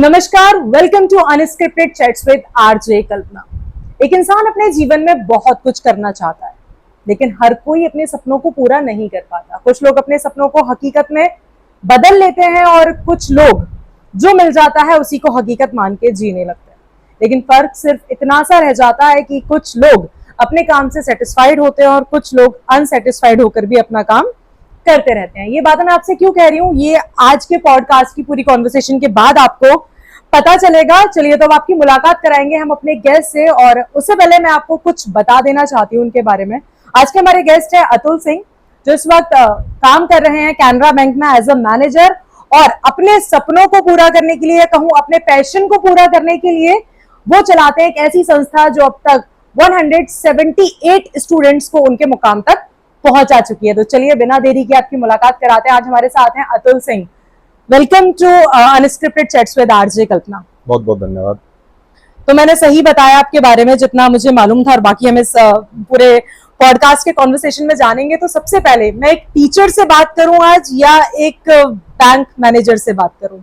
नमस्कार, welcome to unscripted chats with RJ Kalpana. एक इंसान अपने जीवन में बहुत कुछ करना चाहता है, लेकिन हर कोई अपने सपनों को पूरा नहीं कर पाता। कुछ लोग अपने सपनों को हकीकत में बदल लेते हैं और कुछ लोग जो मिल जाता है उसी को हकीकत मान के जीने लगते हैं। लेकिन फर्क सिर्फ इतना सा रह जाता है कि कुछ लोग अपने काम से सेटिस्फाइड होते हैं और कुछ लोग अनसेटिस्फाइड होकर भी अपना काम करते रहते हैं। ये बात मैं आपसे क्यों कह रही हूँ, ये आज के पॉडकास्ट की पूरी कॉन्वर्सेशन के बाद आपको पता चलेगा। चलिए तो अब आपकी मुलाकात कराएंगे हम अपने गेस्ट से, और उससे पहले मैं आपको कुछ बता देना चाहती हूँ उनके बारे में। आज के हमारे गेस्ट है अतुल सिंह, जो इस वक्त काम कर रहे हैं कैनरा बैंक में एज अ मैनेजर, और अपने सपनों को पूरा करने के लिए, कहूँ अपने पैशन को पूरा करने के लिए वो चलाते हैं एक ऐसी संस्था जो अब तक 178 स्टूडेंट्स को उनके मुकाम तक पहुंचा चुकी है। तो चलिए बिना देरी के आपकी मुलाकात कराते हैं। आज हमारे साथ हैं Atul Singh. Welcome to unscripted chats with RJ Kalpana. बहुत बहुत धन्यवाद। तो मैंने सही बताया आपके बारे में जितना मुझे मालूम था, और बाकी हम इस पूरे पॉडकास्ट के कॉन्वर्सेशन में जानेंगे। तो सबसे पहले मैं एक टीचर से बात करूं आज या एक बैंक मैनेजर से बात करूं?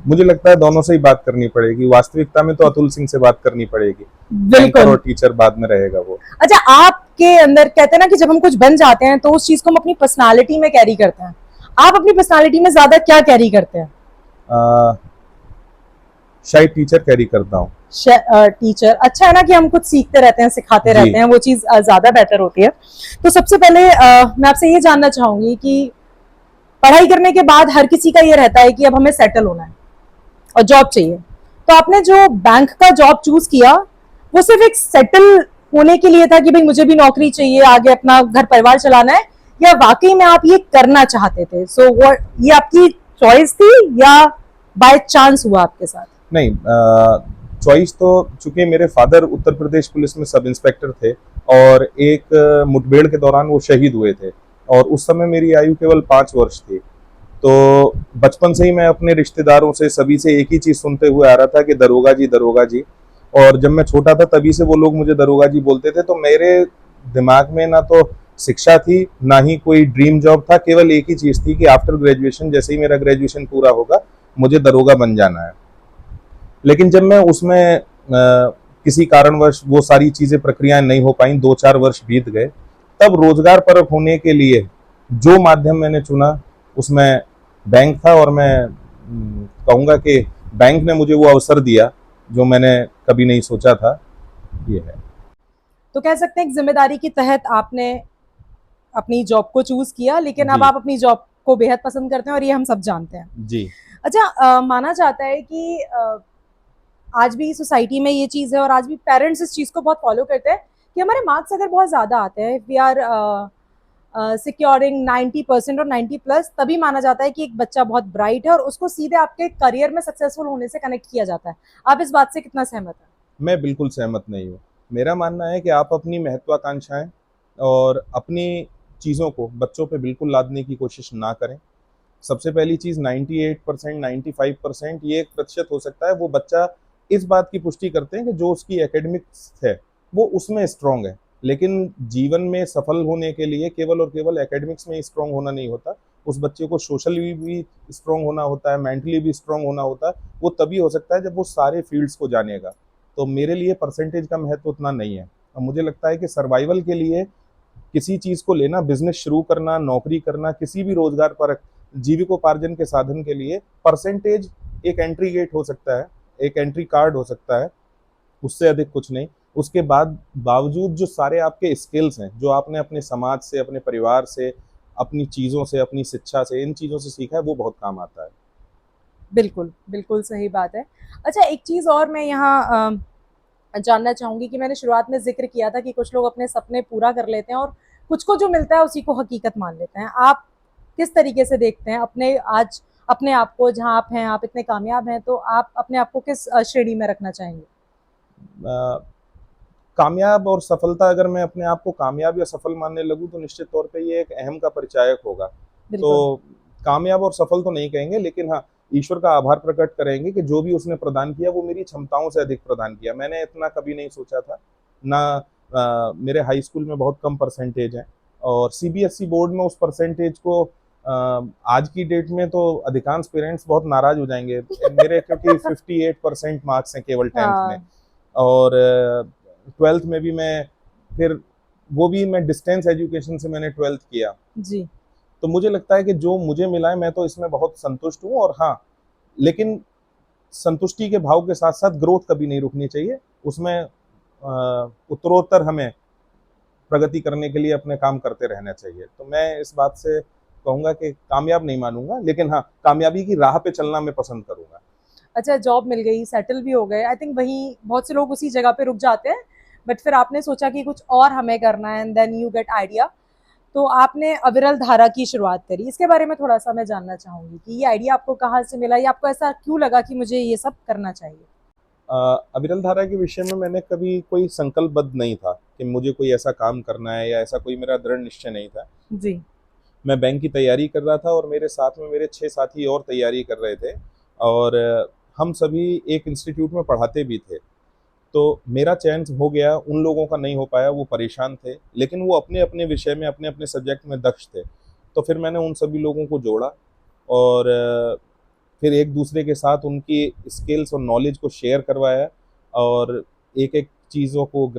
मुझे लगता है दोनों से ही बात करनी पड़ेगी। वास्तविकता में तो अतुल सिंह से बात करनी पड़ेगी, बिल्कुल, और टीचर बाद में रहेगा वो। अच्छा, आपके अंदर कहते हैं ना कि जब हम कुछ बन जाते हैं तो उस चीज को हम अपनी पर्सनालिटी में कैरी करते हैं। आप अपनी पर्सनालिटी में ज्यादा क्या कैरी करते हैं? शायद टीचर कैरी करता हूँ। टीचर अच्छा है ना कि हम कुछ सीखते रहते हैं, सिखाते रहते हैं, वो चीज ज्यादा बेटर होती है। तो सबसे पहले मैं आपसे ये जानना चाहूंगी कि पढ़ाई करने के बाद हर किसी का ये रहता है कि अब हमें सेटल होना है और जॉब चाहिए। तो आपने जो बैंक का जॉब चूज किया वो सिर्फ एक सेटल होने के लिए था कि भाई मुझे भी नौकरी चाहिए, आगे अपना घर परिवार चलाना है, या वाकई में आप ये करना चाहते थे? सो वो ये आपकी चॉइस थी या बाय चांस हुआ आपके साथ? नहीं, चॉइस तो, चूंकि मेरे फादर उत्तर प्रदेश पुलिस में सब इंस्पेक्टर थे और एक मुठभेड़ के दौरान वो शहीद हुए थे, और उस समय मेरी आयु केवल 5 वर्ष थी। तो बचपन से ही मैं अपने रिश्तेदारों से, सभी से एक ही चीज सुनते हुए आ रहा था कि दरोगा जी, दरोगा जी। और जब मैं छोटा था तभी से वो लोग मुझे दरोगा जी बोलते थे। तो मेरे दिमाग में ना तो शिक्षा थी, ना ही कोई ड्रीम जॉब था। केवल एक ही चीज थी कि आफ्टर ग्रेजुएशन, जैसे ही मेरा ग्रेजुएशन पूरा होगा, मुझे दरोगा बन जाना है। लेकिन जब मैं उसमें किसी कारणवश वो सारी चीजें, प्रक्रियाएं नहीं हो पाई, 2-4 वर्ष बीत गए, तब रोजगार परक होने के लिए जो माध्यम मैंने चुना उसमें बैंक था। और मैं कहूँगा कि बैंक ने मुझे वो अवसर दिया जो मैंने कभी नहीं सोचा था। ये है। तो कह सकते हैं कि जिम्मेदारी के तहत आपने अपनी जॉब को चूज किया, लेकिन अब आप अपनी जॉब को बेहद पसंद करते हैं और ये हम सब जानते हैं जी। अच्छा, माना जाता है कि आज भी सोसाइटी में ये चीज है और आज भी पेरेंट्स इस चीज को बहुत फॉलो करते हैं कि हमारे मार्क्स अगर बहुत ज्यादा आते हैं, वी आर सिक्योरिंग 90% और 90+, तभी माना जाता है कि एक बच्चा बहुत ब्राइट है और उसको सीधे आपके करियर में सक्सेसफुल होने से कनेक्ट किया जाता है। आप इस बात से कितना सहमत हैं? मैं बिल्कुल सहमत नहीं हूँ। मेरा मानना है कि आप अपनी महत्वाकांक्षाएं और अपनी चीज़ों को बच्चों पे बिल्कुल लादने की कोशिश ना करें। सबसे पहली चीज़, 98%, 95% ये एक प्रतिशत हो सकता है, वो बच्चा इस बात की पुष्टि करते हैं कि जो उसकी एकेडमिक्स है वो उसमें स्ट्रांग है। लेकिन जीवन में सफल होने के लिए केवल और केवल एकेडमिक्स में स्ट्रांग होना नहीं होता। उस बच्चे को सोशली भी स्ट्रांग होना होता है, मेंटली भी स्ट्रांग होना होता है। वो तभी हो सकता है जब वो सारे फील्ड्स को जानेगा। तो मेरे लिए परसेंटेज का महत्व उतना नहीं है। और मुझे लगता है कि सर्वाइवल के लिए किसी चीज़ को लेना, बिजनेस शुरू करना, नौकरी करना, किसी भी रोजगार पर जीविकोपार्जन के साधन के लिए परसेंटेज एक एंट्री गेट हो सकता है, एक एंट्री कार्ड हो सकता है, उससे अधिक कुछ नहीं। उसके बाद बावजूद जो सारे आपके स्किल्स हैं, जो आपने अपने समाज से, अपने परिवार से, अपनी चीज़ों से, अपनी शिक्षा से, इन चीज़ों से सीखा है, वो बहुत काम आता है। बिल्कुल, बिल्कुल सही बात है। अच्छा, एक चीज और मैं यहाँ जानना चाहूंगी कि मैंने शुरुआत में जिक्र किया था कि कुछ लोग अपने सपने पूरा कर लेते हैं और कुछ को जो मिलता है उसी को हकीकत मान लेते हैं। आप किस तरीके से देखते हैं अपने आज अपने आप को, जहां आप हैं, आप इतने कामयाब हैं, तो आप अपने आप को किस श्रेणी में रखना चाहेंगे? कामयाब और सफलता, अगर मैं अपने आप को कामयाब या सफल मानने लगूं तो निश्चित तौर पे ये एक अहम का परिचायक होगा। तो कामयाब और सफल तो नहीं कहेंगे, लेकिन हाँ, ईश्वर का आभार प्रकट करेंगे कि जो भी उसने प्रदान किया वो मेरी क्षमताओं से अधिक प्रदान किया। मैंने इतना कभी नहीं सोचा था ना। मेरे हाई स्कूल में बहुत कम परसेंटेज है, और सीबीएसई बोर्ड में उस परसेंटेज को आज की डेट में तो अधिकांश पेरेंट्स बहुत नाराज हो जाएंगे मेरे, क्योंकि 58% मार्क्स हैं केवल 10th में, हाँ और 12th में भी मैं, फिर वो भी मैं डिस्टेंस एजुकेशन से मैंने 12th किया। जी। तो मुझे लगता है कि जो मुझे मिला है मैं तो इसमें बहुत संतुष्ट हूँ। और हाँ, लेकिन संतुष्टि के भाव के साथ साथ ग्रोथ कभी नहीं रुकनी चाहिए, उसमें उत्तरोत्तर हमें प्रगति करने के लिए अपने काम करते रहना चाहिए। तो मैं इस बात से कहूंगा कि कामयाब नहीं मानूंगा, लेकिन हाँ, कामयाबी की राह पे चलना मैं पसंद करूंगा। अच्छा, जॉब मिल गई, सेटल भी हो गए, आई थिंक वहीं बहुत से लोग उसी जगह पे रुक जाते हैं, बट फिर आपने सोचा कि कुछ और हमें करना है and then you get idea. तो आपने अविरल धारा की शुरुआत करी, इसके बारे में थोड़ा सा मैं जानना चाहूंगी कि ये आइडिया आपको कहाँ से मिला, या आपको ऐसा क्यों लगा कि मुझे ये सब करना चाहिए? अविरल धारा के विषय में मैंने कभी कोई संकल्पबद्ध नहीं था कि मुझे कोई ऐसा काम करना है, या ऐसा कोई मेरा दृढ़ निश्चय नहीं था। जी। मैं बैंक की तैयारी कर रहा था और मेरे साथ में मेरे 6 साथी और तैयारी कर रहे थे, और हम सभी एक इंस्टीट्यूट में पढ़ाते भी थे। तो मेरा चयन हो गया, उन लोगों का नहीं हो पाया, वो परेशान थे, लेकिन वो अपने अपने विषय में अपने अपने सब्जेक्ट में दक्ष थे। तो फिर मैंने उन सभी लोगों को जोड़ा, और फिर एक दूसरे के साथ उनकी स्किल्स और नॉलेज को शेयर करवाया, और एक एक चीज़ों को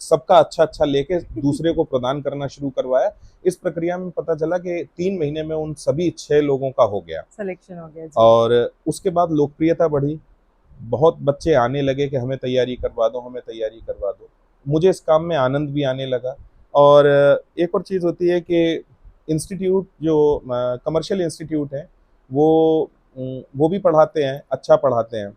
सबका अच्छा अच्छा लेके दूसरे को प्रदान करना शुरू करवाया। इस प्रक्रिया में पता चला कि 3 महीने में उन सभी 6 लोगों का हो गया, सिलेक्शन हो गया जी। और उसके बाद लोकप्रियता बढ़ी। बहुत बच्चे आने लगे कि हमें तैयारी करवा दो, हमें तैयारी करवा दो। मुझे इस काम में आनंद भी आने लगा। और एक और चीज़ होती है कि इंस्टीट्यूट जो कमर्शियल इंस्टीट्यूट है, वो भी पढ़ाते हैं, अच्छा पढ़ाते हैं,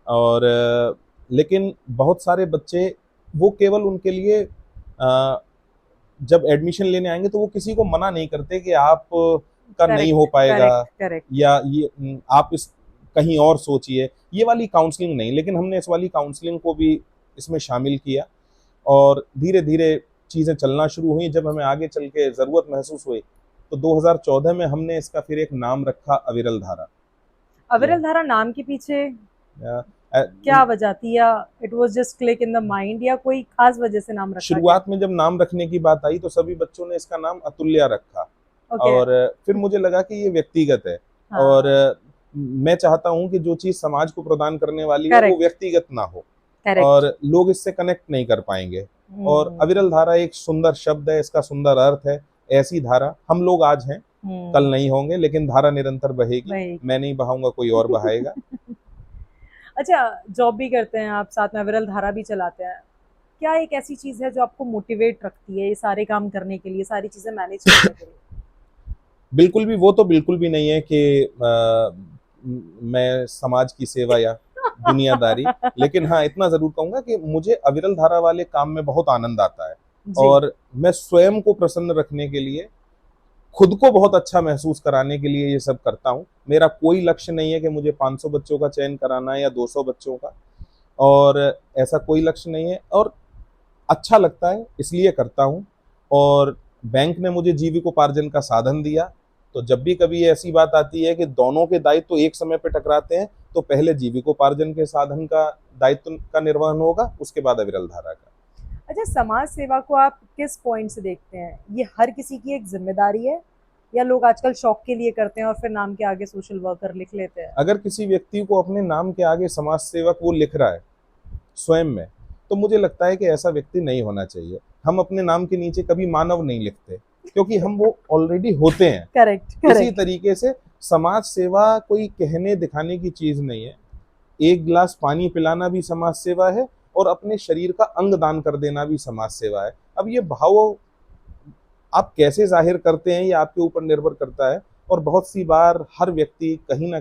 और लेकिन बहुत सारे बच्चे, वो केवल उनके लिए जब एडमिशन लेने आएंगे तो वो किसी को मना नहीं करते कि आप का नहीं हो करेक्ट पाएगा, करेक्ट करेक्ट। या ये आप इस कहीं और सोचिए, ये वाली काउंसलिंग नहीं। लेकिन हमने इस वाली काउंसलिंग को भी इसमें शामिल किया, और धीरे धीरे चीज़ें चलना शुरू हुई। जब हमें आगे चल के ज़रूरत महसूस हुई, तो 2014 में हमने इसका फिर एक नाम रखा अविरल धारा। अविरल धारा नाम के पीछे या, अ, क्या वजह थी, या it was just click in the mind, या कोई खास वजह से नाम रखा गया? शुरुआत में जब नाम रखने की बात आई तो सभी बच्चों ने इसका नाम अतुल्या रखा, ओके। और फिर मुझे लगा कि ये व्यक्तिगत है, और हाँ। मैं चाहता हूँ कि जो चीज़ समाज को प्रदान करने वाली है वो करेक्ट व्यक्तिगत ना हो, करेक्ट। और लोग इससे कनेक्ट नहीं कर पाएंगे। और अविरल धारा एक सुंदर शब्द है, इसका सुंदर अर्थ है। ऐसी धारा, हम लोग आज हैं, कल नहीं होंगे, लेकिन धारा निरंतर बहेगी। वही। मैं नहीं बहाऊंगा, कोई और बहाएगा। अच्छा, जॉब भी करते हैं आप, साथ में अविरल धारा भी चलाते हैं, क्या एक ऐसी चीज है जो आपको मोटिवेट रखती है ये सारे काम करने के लिए, सारी चीजें मैनेज करने के लिए? बिल्कुल भी, वो तो बिल्कुल भी नहीं है कि मैं समाज की सेवा या दुनियादारी। लेकिन हाँ, इतना जरूर कहूंगा कि मुझे अविरल धारा वाले काम में बहुत आनंद आता है, जी। और मैं स्वयं को प्रसन्न रखने के लिए, खुद को बहुत अच्छा महसूस कराने के लिए ये सब करता हूँ। मेरा कोई लक्ष्य नहीं है कि मुझे 500 बच्चों का चयन कराना है या 200 बच्चों का, और ऐसा कोई लक्ष्य नहीं है। और अच्छा लगता है इसलिए करता हूँ। और बैंक ने मुझे जीविकोपार्जन का साधन दिया, तो जब भी कभी ऐसी बात आती है कि दोनों के दायित्व तो एक समय पे टकराते हैं, तो पहले जीविकोपार्जन के साधन का दायित्व का निर्वहन होगा, उसके बाद अविरल धारा का। अच्छा, समाज सेवा को आप किस पॉइंट से देखते हैं? ये हर किसी की एक जिम्मेदारी है, या लोग आजकल शौक के लिए करते हैं और फिर नाम के आगे सोशल वर्कर लिख लेते हैं? अगर किसी व्यक्ति को अपने नाम के आगे समाज सेवक वो लिख रहा है स्वयं में, तो मुझे लगता है कि ऐसा व्यक्ति नहीं होना चाहिए। हम अपने नाम के नीचे कभी मानव नहीं लिखते, क्योंकि हम वो ऑलरेडी होते हैं। करेक्ट इसी करेक्ट। तरीके से समाज सेवा कोई कहने दिखाने की चीज नहीं है। एक गिलास पानी पिलाना भी समाज सेवा है, और अपने शरीर का अंग दान कर देना भी समाज सेवा है। अब ये भाव आप कैसे जाहिर करते हैं, ये आपके ऊपर निर्भर करता है। और बहुत सी बार हर व्यक्ति कहीं ना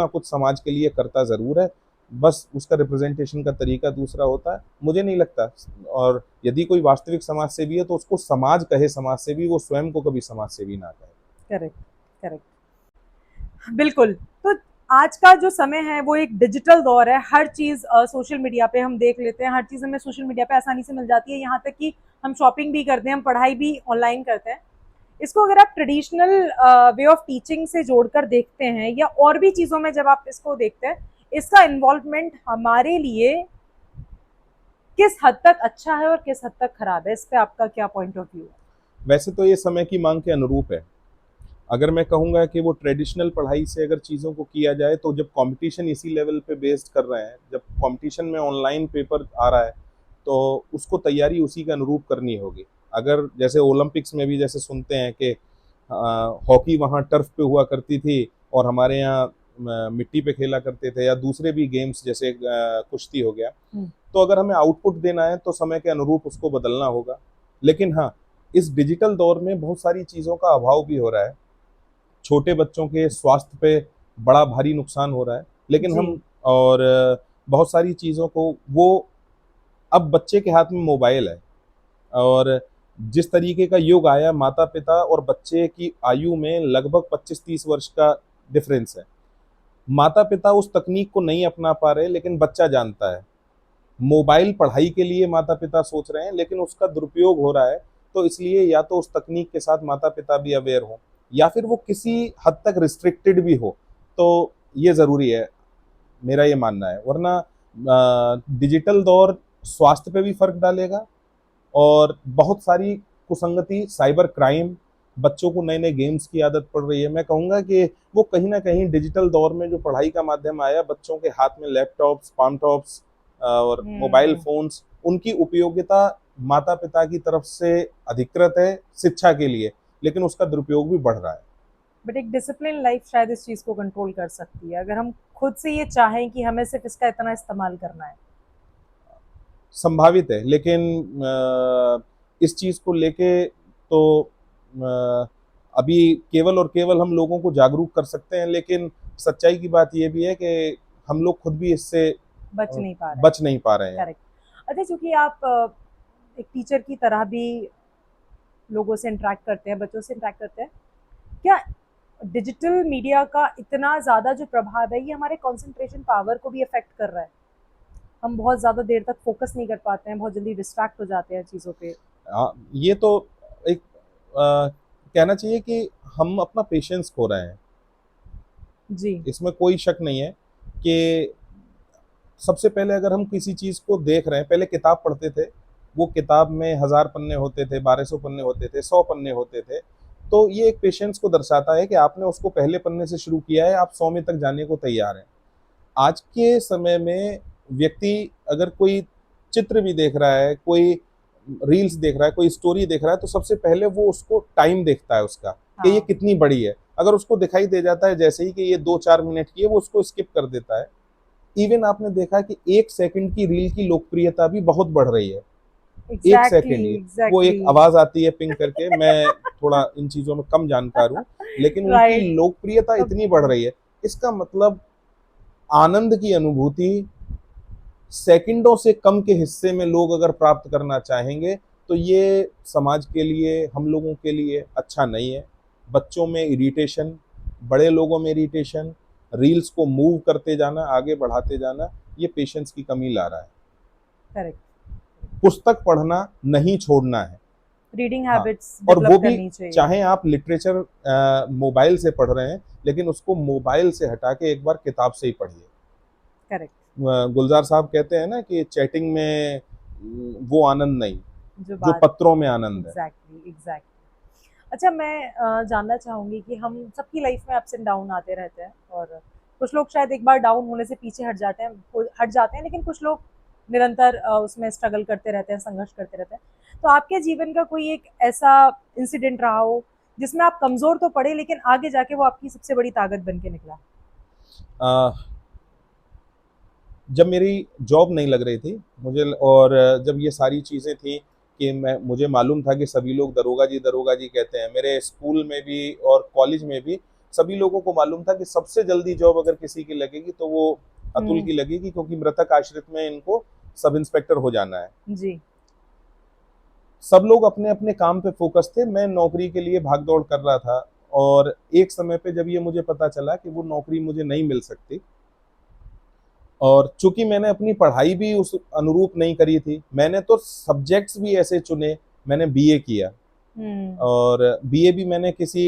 कुछ समाज के लिए करता जरूर है, बस उसका रिप्रेजेंटेशन का तरीका दूसरा होता है, मुझे नहीं लगता। और यदि कोई वास्तविक समाज सेवी है तो उसको समाज कहे समाज सेवी, वो स्वयं को कभी समाज सेवी ना कहे। Correct correct. बिल्कुल। तो आज का जो समय है वो एक डिजिटल दौर है, हर चीज़ सोशल मीडिया पे हम देख लेते हैं, हर चीज़ हमें सोशल मीडिया पे आसानी से मिल जाती है, यहाँ तक कि हम शॉपिंग भी करते हैं, हम पढ़ाई भी ऑनलाइन करते हैं। इसको अगर आप ट्रेडिशनल वे ऑफ टीचिंग से जोड़कर देखते हैं, या और भी चीज़ों में जब आप इसको देखते हैं, इसका इन्वॉल्वमेंट हमारे लिए किस हद तक अच्छा है और किस हद तक खराब है, इस पे आपका क्या पॉइंट ऑफ व्यू है? वैसे तो ये समय की मांग के अनुरूप है। अगर मैं कहूँगा कि वो ट्रेडिशनल पढ़ाई से अगर चीज़ों को किया जाए, तो जब कंपटीशन इसी लेवल पे बेस्ड कर रहे हैं, जब कंपटीशन में ऑनलाइन पेपर आ रहा है, तो उसको तैयारी उसी के अनुरूप करनी होगी। अगर जैसे ओलंपिक्स में भी जैसे सुनते हैं कि हॉकी वहाँ टर्फ पे हुआ करती थी और हमारे यहाँ मिट्टी पे खेला करते थे, या दूसरे भी गेम्स जैसे कुश्ती हो गया, तो अगर हमें आउटपुट देना है तो समय के अनुरूप उसको बदलना होगा। लेकिन हाँ, इस डिजिटल दौर में बहुत सारी चीज़ों का अभाव भी हो रहा है। छोटे बच्चों के स्वास्थ्य पे बड़ा भारी नुकसान हो रहा है, लेकिन जी। हम और बहुत सारी चीज़ों को वो अब बच्चे के हाथ में मोबाइल है, और जिस तरीके का युग आया, माता पिता और बच्चे की आयु में लगभग 25-30 वर्ष का डिफरेंस है। माता पिता उस तकनीक को नहीं अपना पा रहे, लेकिन बच्चा जानता है। मोबाइल पढ़ाई के लिए माता पिता सोच रहे हैं, लेकिन उसका दुरुपयोग हो रहा है। तो इसलिए या तो उस तकनीक के साथ माता पिता भी अवेयर हो, या फिर वो किसी हद तक रिस्ट्रिक्टेड भी हो, तो ये ज़रूरी है, मेरा ये मानना है। वरना डिजिटल दौर स्वास्थ्य पे भी फ़र्क डालेगा, और बहुत सारी कुसंगति, साइबर क्राइम, बच्चों को नए नए गेम्स की आदत पड़ रही है। मैं कहूँगा कि वो कहीं ना कहीं डिजिटल दौर में जो पढ़ाई का माध्यम आया, बच्चों के हाथ में लैपटॉप्स, पाम टॉप्स और मोबाइल हम्म। फोन्स, उनकी उपयोगिता माता पिता की तरफ से अधिकृत है शिक्षा के लिए, लेकिन उसका दुरुपयोग भी बढ़ रहा है। बट एक डिसिप्लिन लाइफ शायद इस चीज को कंट्रोल कर सकती है, अगर हम खुद से ये चाहें कि हमें सिर्फ इसका इतना इस्तेमाल करना है। संभावित है, लेकिन इस चीज़ को लेके तो अभी केवल और केवल हम लोगों को जागरूक कर सकते हैं, लेकिन सच्चाई की बात ये भी है कि हम लोग खुद भी इससे बच नहीं पा रहे हैं। बच नहीं पा रहे हैं। करेक्ट। अच्छा, चूंकि आप एक टीचर की तरह भी लोगों से इंटरेक्ट करते हैं, बच्चों से इंटरेक्ट करते हैं, क्या डिजिटल मीडिया का इतना ज़्यादा जो प्रभाव है ये हमारे कंसंट्रेशन पावर को भी अफेक्ट कर रहा है? हम बहुत ज़्यादा देर तक फोकस नहीं कर पाते हैं, बहुत जल्दी डिस्ट्रैक्ट हो जाते हैं चीज़ों पे। ये तो एक कहना चाहिए कि हम अपना पेशेंस खो रहे हैं, जी। इसमें कोई शक नहीं है कि सबसे पहले अगर हम किसी चीज़ को देख रहे हैं, पहले किताब पढ़ते थे, वो किताब में 1000 पन्ने होते थे, 1200 पन्ने होते थे, 100 पन्ने होते थे। तो ये एक पेशेंस को दर्शाता है कि आपने उसको पहले पन्ने से शुरू किया है, आप 100 में तक जाने को तैयार हैं। आज के समय में व्यक्ति अगर कोई चित्र भी देख रहा है, कोई रील्स देख रहा है, कोई स्टोरी देख रहा है, तो सबसे पहले वो उसको टाइम देखता है उसका, कि ये हाँ। कितनी बड़ी है। अगर उसको दिखाई दे जाता है जैसे ही कि ये 2-4 मिनट की है, वो उसको स्किप कर देता है। इवन आपने देखा कि 1 सेकंड की रील की लोकप्रियता भी बहुत बढ़ रही है। 1 एग्जैक्टली, सेकंड, ये वो एक एग्जैक्टली। आवाज़ आती है पिंग करके, मैं थोड़ा इन चीज़ों में कम जानकार हूँ, लेकिन उनकी राइट। लोकप्रियता तो इतनी बढ़ रही है। इसका मतलब आनंद की अनुभूति सेकंडों से कम के हिस्से में लोग अगर प्राप्त करना चाहेंगे, तो ये समाज के लिए, हम लोगों के लिए अच्छा नहीं है। बच्चों में इरिटेशन, बड़े लोगों में इरिटेशन, रील्स को मूव करते जाना, आगे बढ़ाते जाना, ये पेशेंस की कमी ला रहा है। करेक्ट। पुस्तक पढ़ना नहीं छोड़ना है। रीडिंग हाँ, हैबिट्स और वो डेवलप भी करनी चाहिए। चाहे आप लिटरेचर मोबाइल से पढ़ रहे हैं, लेकिन उसको मोबाइल से हटा के एक बार किताब से ही पढ़िए। करेक्ट। गुलजार साहब कहते हैं ना कि चैटिंग में वो आनंद नहीं जो जो बात। पत्रों में आनंद है। Exactly, exactly. अच्छा, मैं जानना चाहूंगी कि हम सबकी लाइफ में अप्स एंड डाउन आते रहते हैं, और कुछ लोग शायद एक बार डाउन होने से पीछे हट जाते हैं, लेकिन कुछ लोग निरंतर उसमें स्ट्रगल करते रहते हैं, संघर्ष करते रहते हैं। तो आपके जीवन का कोई एक ऐसा इंसिडेंट रहा हो जिसमें आप कमजोर तो पड़े, लेकिन आगे जाके वो आपकी सबसे बड़ी ताकत बन के निकला? अ, जब मेरी जॉब नहीं लग रही थी मुझे, और जब ये सारी चीज़ें थी कि मुझे मालूम था कि सभी लोग दरोगा जी कहते हैं, मेरे स्कूल में भी और कॉलेज में भी सभी लोगों को मालूम था कि सबसे जल्दी जॉब अगर किसी की लगेगी तो वो अतुल हम्म। की लगेगी, क्योंकि मृतक आश्रित में इनको सब इंस्पेक्टर हो जाना है। जी। सब लोग अपने अपने काम पे फोकस थे, मैं नौकरी के लिए भाग दौड़ कर रहा था। और एक समय पे जब ये मुझे पता चला कि वो नौकरी मुझे नहीं मिल सकती, और चूंकि मैंने अपनी पढ़ाई भी उस अनुरूप नहीं करी थी, मैंने तो सब्जेक्ट्स भी ऐसे चुने, मैंने बीए किया। हम्म। और बीए भी मैंने किसी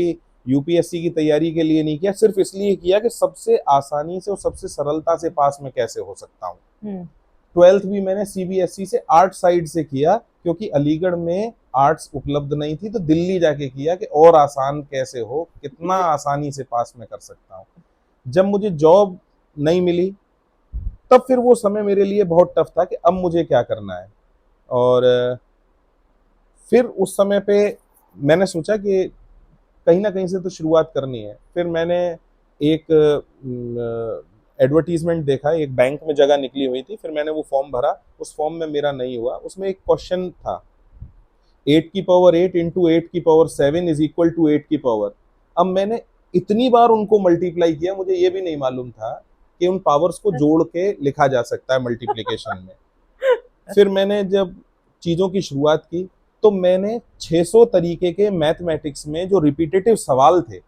यूपीएससी की तैयारी के लिए नहीं किया, सिर्फ इसलिए किया कि सबसे आसानी से और सबसे सरलता से पास में कैसे हो सकता हूँ। हम्म। 12th भी मैंने सीबीएसई से आर्ट साइड से किया, क्योंकि अलीगढ़ में आर्ट्स उपलब्ध नहीं थी, तो दिल्ली जाके किया कि और आसान कैसे हो, कितना आसानी से पास में कर सकता हूँ। जब मुझे जॉब नहीं मिली तब फिर वो समय मेरे लिए बहुत टफ था कि अब मुझे क्या करना है। और फिर उस समय पे मैंने सोचा कि कहीं ना कहीं से तो शुरुआत करनी है। फिर मैंने एक एडवर्टीजमेंट देखा, एक बैंक में जगह निकली हुई थी, फिर मैंने वो फॉर्म भरा। उस फॉर्म में मेरा नहीं हुआ। उसमें एक क्वेश्चन था, 8 की पावर 8 इंटू 8 की पावर 7 इज इक्वल टू 8 की पावर। अब मैंने इतनी बार उनको मल्टीप्लाई किया, मुझे ये भी नहीं मालूम था कि उन पावर्स को जोड़ के लिखा जा सकता है मल्टीप्लिकेशन में। फिर मैंने जब चीज़ों की शुरुआत की तो मैंने 600 तरीके के मैथमेटिक्स में जो रिपीटेटिव सवाल थे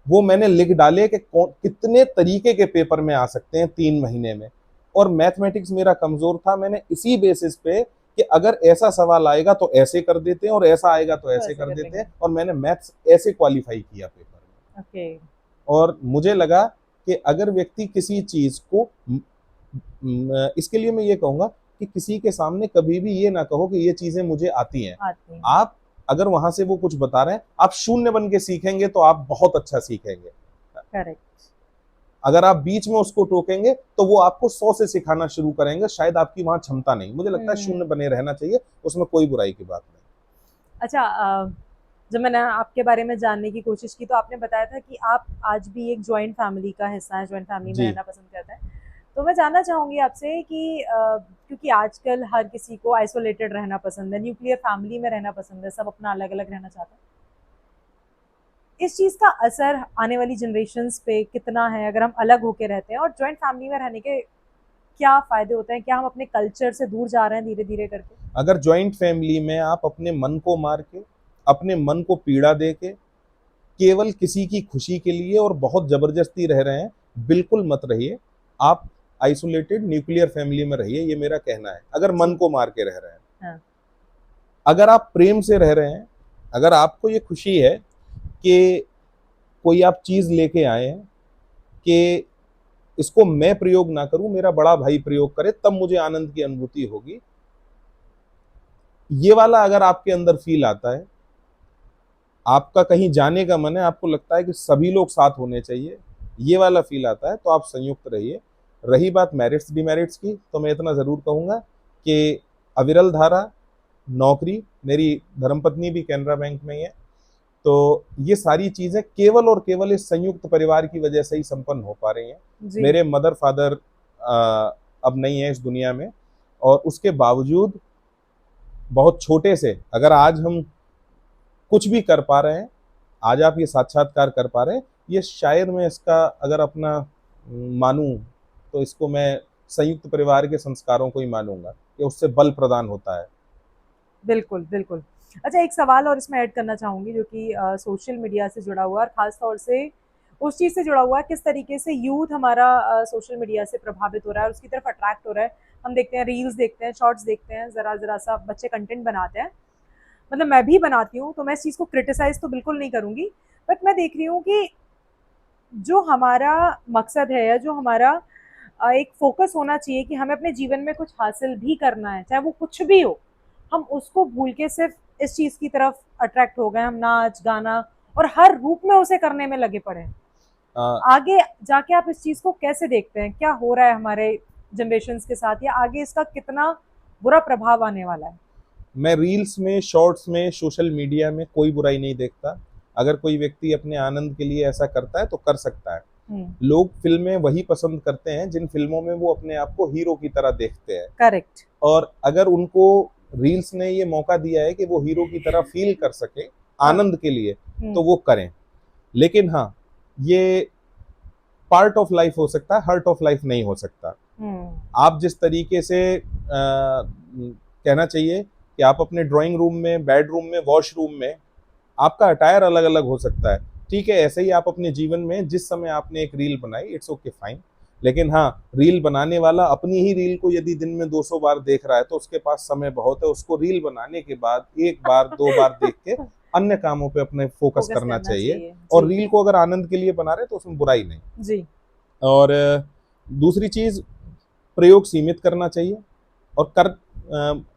वो मैंने लिख डाले कि कितने तरीके के पेपर में आ सकते हैं 3 महीने में। और मैथमेटिक्स मेरा कमजोर था, मैंने इसी बेसिस पे कि अगर ऐसा सवाल आएगा तो ऐसे कर देते हैं और ऐसा आएगा तो ऐसे कर देते हैं, और मैंने मैथ्स ऐसे क्वालिफाई किया पेपर में। और मुझे लगा कि अगर व्यक्ति किसी चीज को इसके लिए मैं ये कहूंगा कि किसी के सामने कभी भी ये ना कहो कि ये चीजें मुझे आती हैं। आप अगर वहां से वो कुछ बता रहे हैं, आप शून्य बन के सीखेंगे तो आप बहुत अच्छा सीखेंगे। करेक्ट। अगर आप बीच में उसको टोकेंगे तो वो आपको 100 से सिखाना शुरू करेंगे, शायद आपकी वहां क्षमता नहीं। मुझे लगता है शून्य बने रहना चाहिए, उसमें कोई बुराई की बात नहीं। अच्छा, जब मैंने आपके बारे में जानने की कोशिश की तो आपने बताया था कि आप आज भी एक जॉइंट फैमिली का हिस्सा है, जॉइंट फैमिली में रहना पसंद करते हैं। तो मैं जानना चाहूंगी आपसे कि क्योंकि आजकल हर किसी को आइसोलेटेड रहना पसंद है, न्यूक्लियर फैमिली में रहना पसंद है, सब अपना अलग अलग रहना चाहते हैं। इस चीज का असर आने वाली जनरेशन्स पे कितना है अगर हम अलग होके रहते हैं, और जॉइंट फैमिली में रहने के क्या फायदे होते हैं? क्या हम अपने कल्चर से दूर जा रहे हैं धीरे धीरे करके? अगर जॉइंट फैमिली में आप अपने मन को मार के, अपने मन को पीड़ा दे के, केवल किसी की खुशी के लिए और बहुत जबरदस्ती रह रहे हैं, बिल्कुल मत रहिए। आप आइसोलेटेड न्यूक्लियर फैमिली में रहिए, ये मेरा कहना है, अगर मन को मार के रह रहे हैं। हाँ। अगर आप प्रेम से रह रहे हैं, अगर आपको ये खुशी है कि कोई आप चीज लेके आए हैं कि इसको मैं प्रयोग ना करूं, मेरा बड़ा भाई प्रयोग करे, तब मुझे आनंद की अनुभूति होगी, ये वाला अगर आपके अंदर फील आता है, आपका कहीं जाने का मन है, आपको लगता है कि सभी लोग साथ होने चाहिए, ये वाला फील आता है, तो आप संयुक्त रहिए। रही बात मेरिट्स डिमेरिट्स की, तो मैं इतना जरूर कहूंगा कि अविरल धारा, नौकरी, मेरी धर्मपत्नी भी कैनरा बैंक में ही है, तो ये सारी चीजें केवल और केवल इस संयुक्त परिवार की वजह से ही संपन्न हो पा रही हैं। मेरे मदर फादर अब नहीं है इस दुनिया में, और उसके बावजूद बहुत छोटे से अगर आज हम कुछ भी कर पा रहे हैं, आज आप ये साक्षात्कार कर पा रहे हैं, ये शायद मैं इसका अगर अपना मानूं तो इसको मैं संयुक्त परिवार के संस्कारों को ही मानूंगा कि उससे बल प्रदान होता है। बिल्कुल बिल्कुल। अच्छा, एक सवाल और इसमें ऐड करना चाहूंगी जो कि सोशल मीडिया से जुड़ा हुआ है, और खास तौर से उस चीज से जुड़ा हुआ है किस तरीके से यूथ हमारा सोशल मीडिया से प्रभावित हो रहा है और उसकी तरफ अट्रैक्ट हो रहा है। हम देखते हैं, रील्स देखते हैं, शॉर्ट्स देखते हैं, जरा जरा सा बच्चे कंटेंट बनाते हैं, मतलब मैं भी बनाती हूँ, तो मैं इस चीज को क्रिटिसाइज तो बिल्कुल नहीं करूंगी, बट मैं देख रही हूँ कि जो हमारा मकसद है या जो हमारा एक फोकस होना चाहिए कि हमें अपने जीवन में कुछ हासिल भी करना है, चाहे वो कुछ भी हो, हम उसको भूल के सिर्फ इस चीज की तरफ अट्रैक्ट हो गए। हम नाच गाना और हर रूप में उसे करने में लगे पड़े हैं। आगे जाके आप इस चीज को कैसे देखते हैं? क्या हो रहा है हमारे जनरेशन के साथ, या आगे इसका कितना बुरा प्रभाव आने वाला है? मैं रील्स में, शॉर्ट्स में, सोशल मीडिया में कोई बुराई नहीं देखता। अगर कोई व्यक्ति अपने आनंद के लिए ऐसा करता है तो कर सकता है। लोग फिल्में वही पसंद करते हैं जिन फिल्मों में वो अपने आप को हीरो की तरह देखते हैं। करेक्ट। और अगर उनको रील्स ने ये मौका दिया है कि वो हीरो की तरह फील कर सके आनंद के लिए, तो वो करें। लेकिन हाँ, ये पार्ट ऑफ लाइफ हो सकता है, हर्ट ऑफ लाइफ नहीं हो सकता। आप जिस तरीके से कहना चाहिए कि आप अपने ड्राइंग रूम में, बेडरूम में, वॉशरूम में आपका अटायर अलग अलग हो सकता है, ठीक है, ऐसे ही आप अपने जीवन में जिस समय आपने एक रील बनाई, इट्स ओके, फाइन। लेकिन हाँ, रील बनाने वाला अपनी ही रील को यदि दिन में 200 बार देख रहा है तो उसके पास समय बहुत है। उसको रील बनाने के बाद 1 बार 2 बार देख के अन्य कामों पे अपने फोकस करना चाहिए। और रील को अगर आनंद के लिए बना रहे तो उसमें बुराई नहीं जी। और दूसरी चीज, प्रयोग सीमित करना चाहिए। और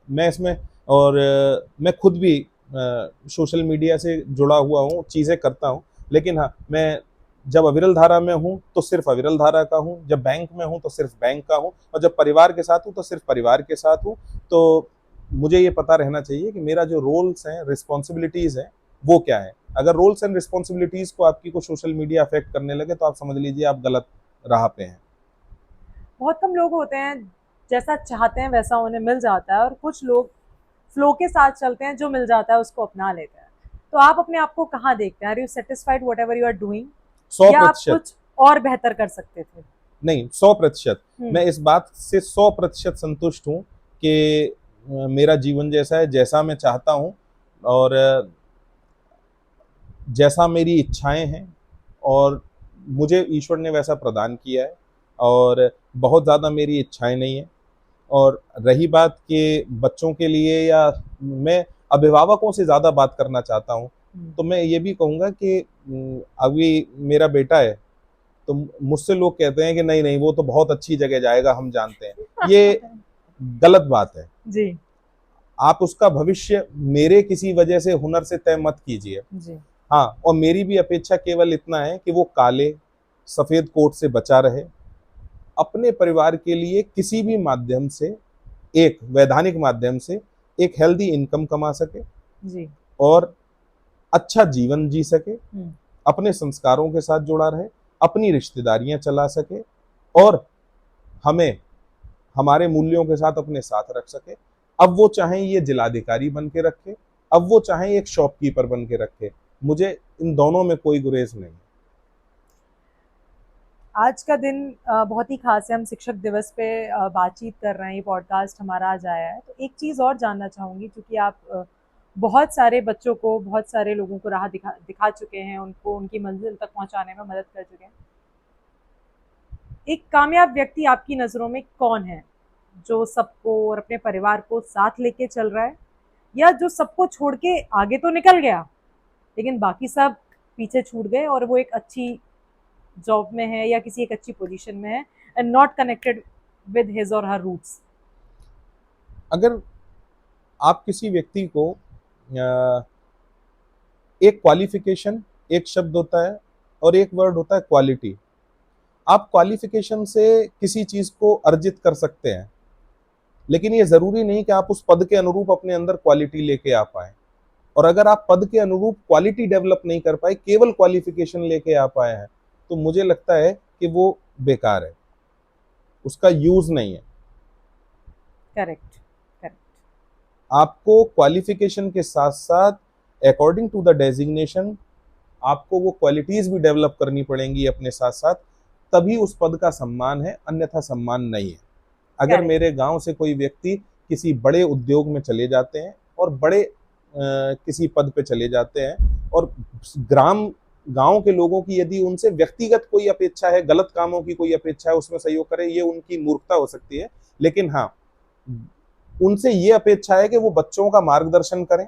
मैं इसमें और मैं खुद भी सोशल मीडिया से जुड़ा हुआ हूँ, चीज़ें करता हूँ, लेकिन हाँ, मैं जब अविरल धारा में हूँ तो सिर्फ अविरल धारा का हूँ, जब बैंक में हूँ तो सिर्फ बैंक का हूँ, और जब परिवार के साथ हूँ तो सिर्फ परिवार के साथ हूँ। तो मुझे ये पता रहना चाहिए कि मेरा जो रोल्स हैं, रिस्पॉन्सिबिलिटीज़ हैं, वो क्या है। अगर रोल्स एंड रिस्पॉन्सिबिलिटीज़ को आपकी को सोशल मीडिया अफेक्ट करने लगे तो आप समझ लीजिए आप गलत राह पे हैं। बहुत कम लोग होते हैं जैसा चाहते हैं वैसा उन्हें मिल जाता है, और कुछ लोग फ्लो के साथ चलते हैं, जो मिल जाता है उसको अपना लेते हैं। तो आप अपने आप को कहाँ देखते हैं? Are you satisfied whatever you are doing, so या आप प्रतिशत कुछ और बेहतर कर सकते थे? नहीं, 100%। हम्म। मैं इस बात से 100% संतुष्ट हूँ कि मेरा जीवन जैसा है, जैसा मैं चाहता हूँ, और जैसा मेरी इच्छाएं हैं, और मुझे ईश्वर ने वैसा प्रदान किया है, और बहुत ज़्यादा मेरी इच्छाएं नहीं है। और रही बात कि बच्चों के लिए, या मैं अभिभावकों से ज़्यादा बात करना चाहता हूँ, तो मैं ये भी कहूँगा कि अभी मेरा बेटा है, तो मुझसे लोग कहते हैं कि नहीं नहीं, वो तो बहुत अच्छी जगह जाएगा, हम जानते हैं। ये गलत बात है। जी। आप उसका भविष्य मेरे किसी वजह से हुनर से तय मत कीजिए। जी। हाँ, और मेरी भी अपेक्षा केवल इतना है कि वो काले सफेद कोट से बचा रहे, अपने परिवार के लिए किसी भी माध्यम से, एक वैधानिक माध्यम से एक हेल्दी इनकम कमा सके, जी। और अच्छा जीवन जी सके, हम्म। अपने संस्कारों के साथ जुड़ा रहे, अपनी रिश्तेदारियां चला सके, और हमें हमारे मूल्यों के साथ अपने साथ रख सके। अब वो चाहे ये जिलाधिकारी बन के रखे, अब वो चाहे एक शॉपकीपर बन के रखे, मुझे इन दोनों में कोई गुरेज नहीं। आज का दिन बहुत ही खास है। हम शिक्षक दिवस पे बातचीत कर रहे हैं, ये पॉडकास्ट हमारा आज आया है। तो एक चीज़ और जानना चाहूँगी, क्योंकि आप बहुत सारे बच्चों को, बहुत सारे लोगों को राह दिखा दिखा चुके हैं, उनको उनकी मंजिल तक पहुँचाने में मदद कर चुके हैं। एक कामयाब व्यक्ति आपकी नज़रों में कौन है, जो सबको और अपने परिवार को साथ लेके चल रहा है, या जो सबको छोड़ के आगे तो निकल गया लेकिन बाकी सब पीछे छूट गए, और वो एक अच्छी जॉब में है या किसी एक अच्छी पोजीशन में है, and not connected with his और हर रूट्स? अगर आप किसी व्यक्ति को एक क्वालिफिकेशन, एक शब्द होता है और एक वर्ड होता है क्वालिटी। आप क्वालिफिकेशन से किसी चीज को अर्जित कर सकते हैं, लेकिन ये जरूरी नहीं कि आप उस पद के अनुरूप अपने अंदर क्वालिटी लेके आ पाए। और अगर आप पद के अनुरूप क्वालिटी डेवलप नहीं कर पाए, केवल क्वालिफिकेशन लेके आ पाए हैं, तो मुझे लगता है कि वो बेकार है, उसका यूज नहीं है। करेक्ट। करेक्ट। आपको क्वालिफिकेशन के साथ साथ, अकॉर्डिंग टू द डेजिग्नेशन, आपको वो क्वालिटीज भी डेवलप करनी पड़ेंगी अपने साथ साथ, तभी उस पद का सम्मान है, अन्यथा सम्मान नहीं है। अगर करेक्ट। मेरे गांव से कोई व्यक्ति किसी बड़े उद्योग में चले जाते हैं, और बड़े किसी पद पे चले जाते हैं, और गांव के लोगों की यदि उनसे व्यक्तिगत कोई अपेक्षा है, गलत कामों की कोई अपेक्षा है, उसमें सहयोग करें, ये उनकी मूर्खता हो सकती है। लेकिन हाँ, उनसे ये अपेक्षा है कि वो बच्चों का मार्गदर्शन करें,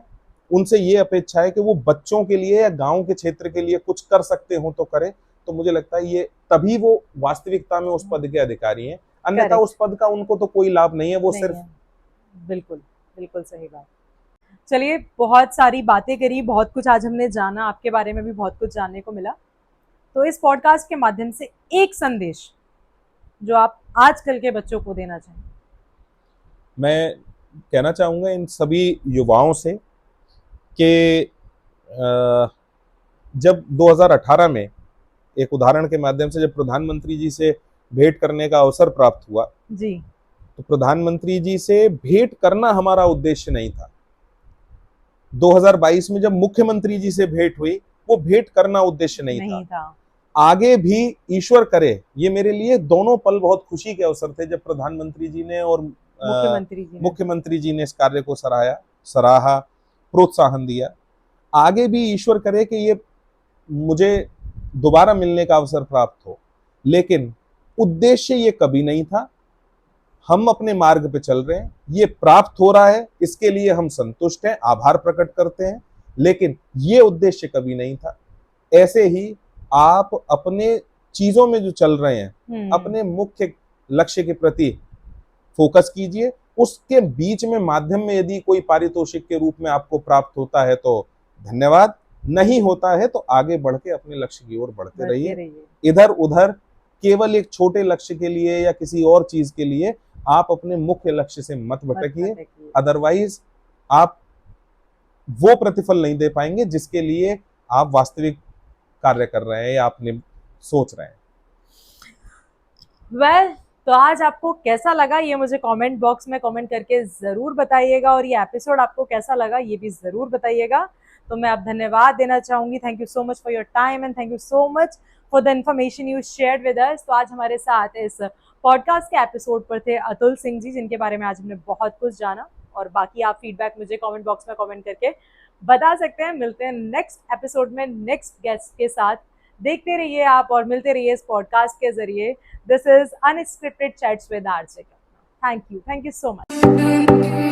उनसे ये अपेक्षा है कि वो बच्चों के लिए या गांव के क्षेत्र के लिए कुछ कर सकते हो तो करें। तो मुझे लगता है ये तभी वो वास्तविकता में उस पद के अधिकारी हैं, अन्यथा करेक्ट। उस पद का उनको तो कोई लाभ नहीं है, वो नहीं सिर्फ। है। बिल्कुल। बिल्कुल सही बात। चलिए, बहुत सारी बातें करी, बहुत कुछ आज हमने जाना, आपके बारे में भी बहुत कुछ जानने को मिला। तो इस पॉडकास्ट के माध्यम से एक संदेश जो आप आजकल के बच्चों को देना चाहें? मैं कहना चाहूंगा इन सभी युवाओं से कि जब 2018 में, एक उदाहरण के माध्यम से, जब प्रधानमंत्री जी से भेंट करने का अवसर प्राप्त हुआ, जी। तो प्रधानमंत्री जी से भेंट करना हमारा उद्देश्य नहीं था। 2022 में जब मुख्यमंत्री जी से भेंट हुई, वो भेंट करना उद्देश्य नहीं था। नहीं था। आगे भी ईश्वर करे, ये मेरे लिए दोनों पल बहुत खुशी के अवसर थे, जब प्रधानमंत्री जी ने और मुख्यमंत्री जी ने इस कार्य को सराहा, प्रोत्साहन दिया। आगे भी ईश्वर करे कि ये मुझे दोबारा मिलने का अवसर प्राप्त हो, लेकिन उद्देश्य ये कभी नहीं था। हम अपने मार्ग पे चल रहे हैं, ये प्राप्त हो रहा है, इसके लिए हम संतुष्ट हैं, आभार प्रकट करते हैं, लेकिन ये उद्देश्य कभी नहीं था। ऐसे ही आप अपने चीजों में जो चल रहे हैं, अपने मुख्य लक्ष्य के प्रति फोकस कीजिए, उसके बीच में माध्यम में यदि कोई पारितोषिक के रूप में आपको प्राप्त होता है तो धन्यवाद, नहीं होता है तो आगे बढ़ के अपने लक्ष्य की ओर बढ़ते रहिए। इधर उधर केवल एक छोटे लक्ष्य के लिए या किसी और चीज के लिए आप अपने मुख्य लक्ष्य से मत भटकिए, अदरवाइज आप वो प्रतिफल नहीं दे पाएंगे जिसके लिए आप वास्तविक कार्य कर रहे हैं या आपने सोच रहे हैं। तो आज आपको कैसा लगा ये मुझे कमेंट बॉक्स में कमेंट करके जरूर बताइएगा, और ये एपिसोड आपको कैसा लगा ये भी जरूर बताइएगा। तो मैं अब धन्यवाद देना चाहूंगी। Thank you so much for your time and thank you so much for the information you shared with us. तो आज हमारे साथ इस पॉडकास्ट के एपिसोड पर थे अतुल सिंह जी, जिनके बारे में आज हमने बहुत कुछ जाना। और बाकी आप फीडबैक मुझे कमेंट बॉक्स में कमेंट करके बता सकते हैं। मिलते हैं नेक्स्ट एपिसोड में नेक्स्ट गेस्ट के साथ। देखते रहिए आप और मिलते रहिए इस पॉडकास्ट के जरिए। This is unscripted chats with RJ Kalpana. Thank you so much.